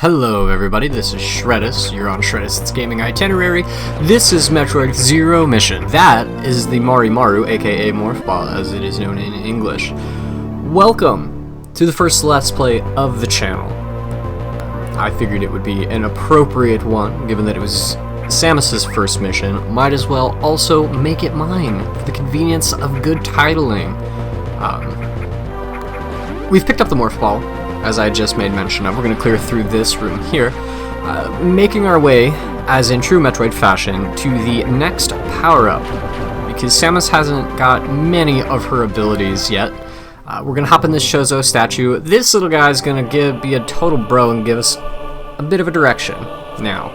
Hello everybody, this is Shredis. You're on Shredis' Gaming Itinerary. This is Metroid Zero Mission. That is the Maru, aka Morph Ball, as it is known in English. Welcome to the first Let's Play of the channel. I figured it would be an appropriate one, given that it was Samus's first mission. Might as well also make it mine, for the convenience of good titling. We've picked up the Morph Ball, as I just made mention of. We're going to clear through this room here, making our way, as in true Metroid fashion, to the next power-up, because Samus hasn't got many of her abilities yet. We're going to hop in this Shozo statue. This little guy is going to be a total bro and give us a bit of a direction. Now,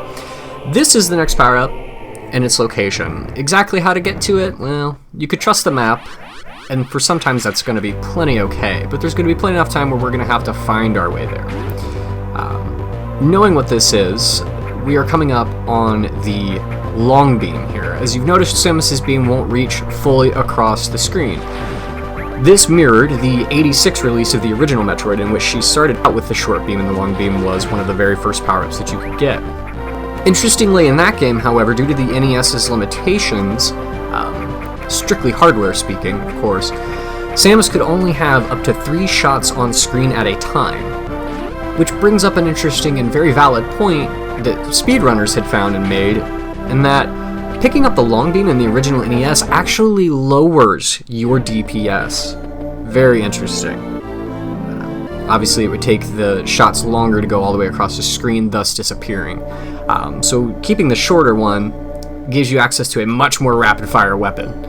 this is the next power-up and its location. Exactly how to get to it, well, you could trust the map, and for sometimes that's going to be plenty okay, but there's going to be plenty enough time where we're going to have to find our way there. Knowing what this is, we are coming up on the long beam here. As you've noticed, Samus's beam won't reach fully across the screen. This mirrored the 86 release of the original Metroid, in which she started out with the short beam, and the long beam was one of the very first power-ups that you could get. Interestingly, in that game, however, due to the NES's limitations, strictly hardware speaking, of course, Samus could only have up to 3 shots on screen at a time, which brings up an interesting and very valid point that speedrunners had found and made, in that picking up the long beam in the original NES actually lowers your DPS. Very interesting. Obviously, it would take the shots longer to go all the way across the screen, thus disappearing. So keeping the shorter one gives you access to a much more rapid-fire weapon.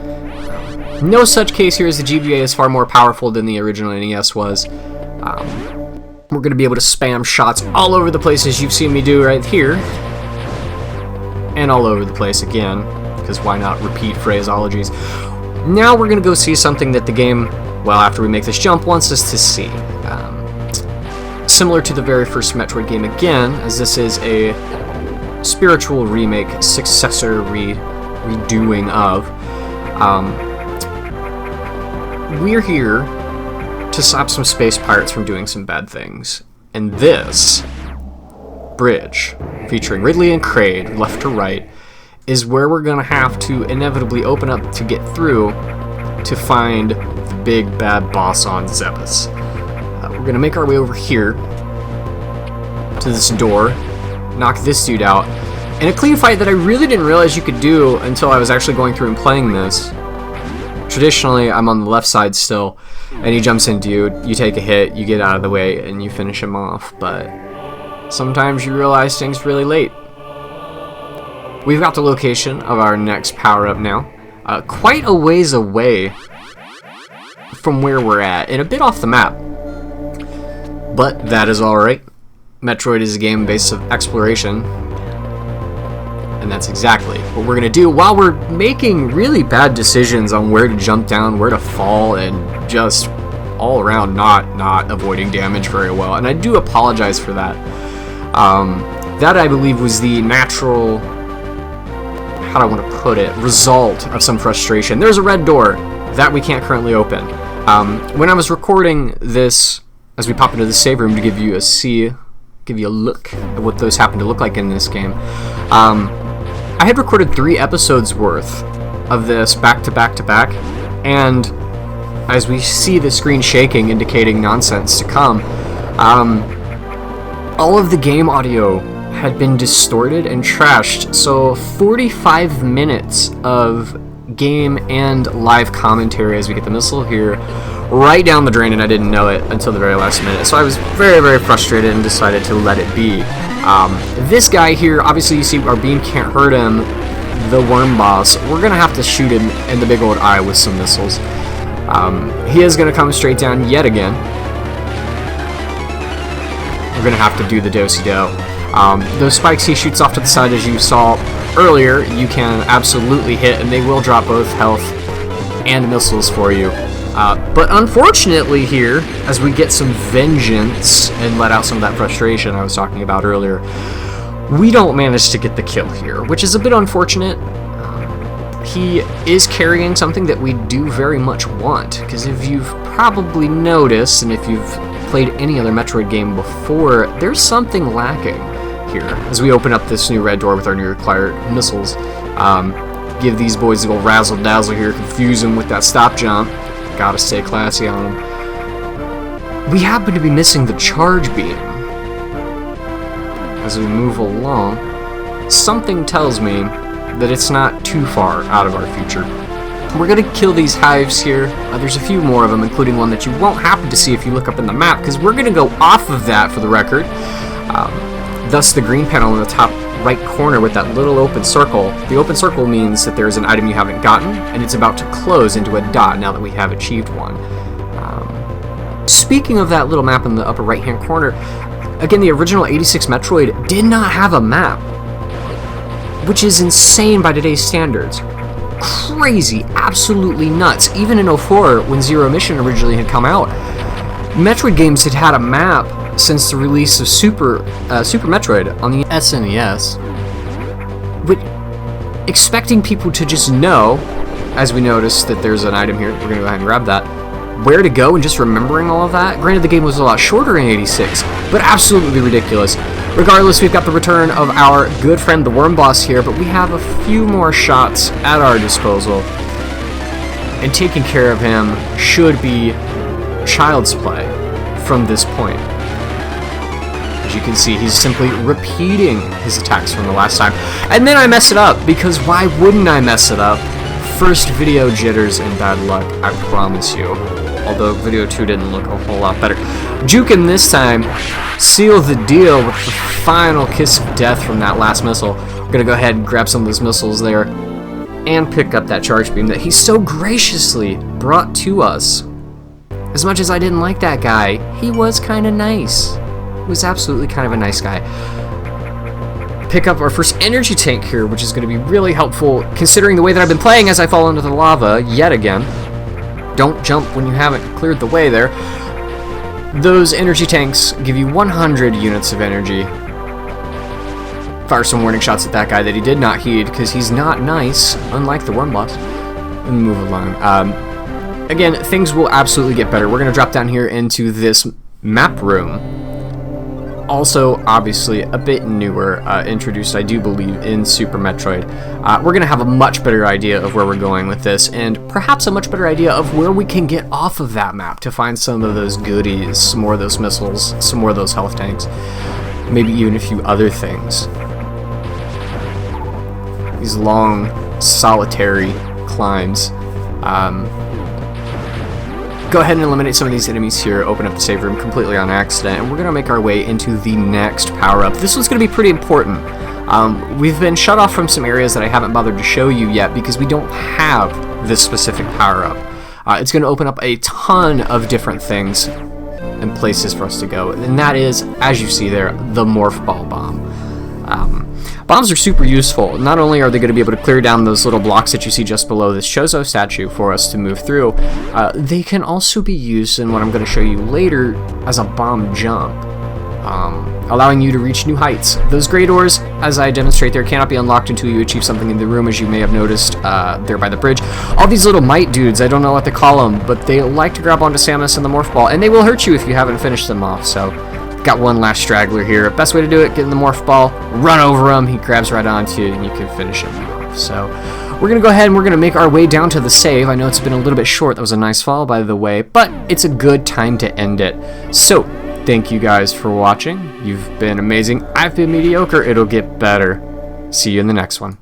No such case here, as the GBA is far more powerful than the original NES was. We're going to be able to spam shots all over the place, as you've seen me do right here. And all over the place again, because why not repeat phraseologies. Now we're going to go see something that the game, well, after we make this jump, wants us to see. Similar to the very first Metroid game again, as this is a spiritual remake, successor redoing of. We're here to stop some space pirates from doing some bad things. And this bridge, featuring Ridley and Kraid, left to right, is where we're going to have to inevitably open up to get through to find the big bad boss on Zebes. We're going to make our way over here to this door, knock this dude out, and a clean fight that I really didn't realize you could do until I was actually going through and playing this. Traditionally, I'm on the left side still, and he jumps into you, you take a hit, you get out of the way, and you finish him off, but sometimes you realize things really late. We've got the location of our next power-up now, quite a ways away from where we're at, and a bit off the map. But that is alright. Metroid is a game based on exploration, and that's exactly what we're going to do while we're making really bad decisions on where to jump down, where to fall, and just all around not avoiding damage very well. And I do apologize for that. That, I believe, was the natural, how do I want to put it, result of some frustration. There's a red door that we can't currently open. When I was recording this, as we pop into the save room to give you a look at what those happen to look like in this game, I had recorded 3 episodes worth of this back to back to back, and as we see the screen shaking, indicating nonsense to come, all of the game audio had been distorted and trashed, so 45 minutes of game and live commentary as we get the missile here right down the drain, and I didn't know it until the very last minute. So I was very, very frustrated and decided to let it be. This guy here, obviously you see our beam can't hurt him, the worm boss. We're going to have to shoot him in the big old eye with some missiles. He is going to come straight down yet again. We're going to have to do the do-si-do. Those spikes he shoots off to the side, as you saw earlier, you can absolutely hit, and they will drop both health and missiles for you. But unfortunately here, as we get some vengeance and let out some of that frustration I was talking about earlier, we don't manage to get the kill here, which is a bit unfortunate. He is carrying something that we do very much want, because if you've probably noticed, and if you've played any other Metroid game before, there's something lacking here. As we open up this new red door with our new required missiles, give these boys a little razzle-dazzle here, confuse them with that stop jump. Gotta stay classy on them. We happen to be missing the charge beam. As we move along, something tells me that it's not too far out of our future. We're going to kill these hives here. There's a few more of them, including one that you won't happen to see if you look up in the map, because we're going to go off of that for the record. Thus, the green panel in the top right corner with that little open circle. The open circle means that there's an item you haven't gotten, and it's about to close into a dot now that we have achieved one. Speaking of that little map in the upper right-hand corner, again, the original 86 Metroid did not have a map, which is insane by today's standards. Crazy, absolutely nuts. Even in 04, when Zero Mission originally had come out, Metroid games had had a map since the release of Super Metroid on the SNES. But expecting people to just know, as we notice that there's an item here, we're going to go ahead and grab that, where to go and just remembering all of that. Granted, the game was a lot shorter in 86, but absolutely ridiculous. Regardless, we've got the return of our good friend the Worm Boss here, but we have a few more shots at our disposal, and taking care of him should be child's play from this point. As you can see, he's simply repeating his attacks from the last time. And then I mess it up, because why wouldn't I mess it up? First video jitters and bad luck, I promise you. Although video 2 didn't look a whole lot better. Juke him this time, seal the deal with the final kiss of death from that last missile. We're gonna go ahead and grab some of those missiles there and pick up that charge beam that he so graciously brought to us. As much as I didn't like that guy, he was kind of nice. He was absolutely kind of a nice guy. Pick up our first energy tank here, which is going to be really helpful considering the way that I've been playing as I fall into the lava yet again. Don't jump when you haven't cleared the way there. Those energy tanks give you 100 units of energy. Fire some warning shots at that guy that he did not heed, because he's not nice, unlike the Worm Boss. And move along. Again, things will absolutely get better. We're going to drop down here into this map room. Also, obviously, a bit newer, introduced, I do believe, in Super Metroid. We're going to have a much better idea of where we're going with this, and perhaps a much better idea of where we can get off of that map to find some of those goodies, some more of those missiles, some more of those health tanks, maybe even a few other things. These long, solitary climbs. Go ahead and eliminate some of these enemies here, open up the save room completely on accident, and we're going to make our way into the next power-up. This one's going to be pretty important. We've been shut off from some areas that I haven't bothered to show you yet because we don't have this specific power-up. It's going to open up a ton of different things and places for us to go, and that is, as you see there, the Morph Ball Bomb. Bombs are super useful. Not only are they going to be able to clear down those little blocks that you see just below this Chozo statue for us to move through, they can also be used in what I'm going to show you later as a bomb jump, allowing you to reach new heights. Those gray doors, as I demonstrate there, cannot be unlocked until you achieve something in the room, as you may have noticed there by the bridge. All these little mite dudes, I don't know what to call them, but they like to grab onto Samus and the Morph Ball, and they will hurt you if you haven't finished them off, so... Got one last straggler here. Best way to do it, get in the Morph Ball, run over him, he grabs right onto you, and you can finish him off. So, we're going to go ahead and we're going to make our way down to the save. I know it's been a little bit short, that was a nice fall, by the way, but it's a good time to end it. So, thank you guys for watching. You've been amazing. I've been mediocre. It'll get better. See you in the next one.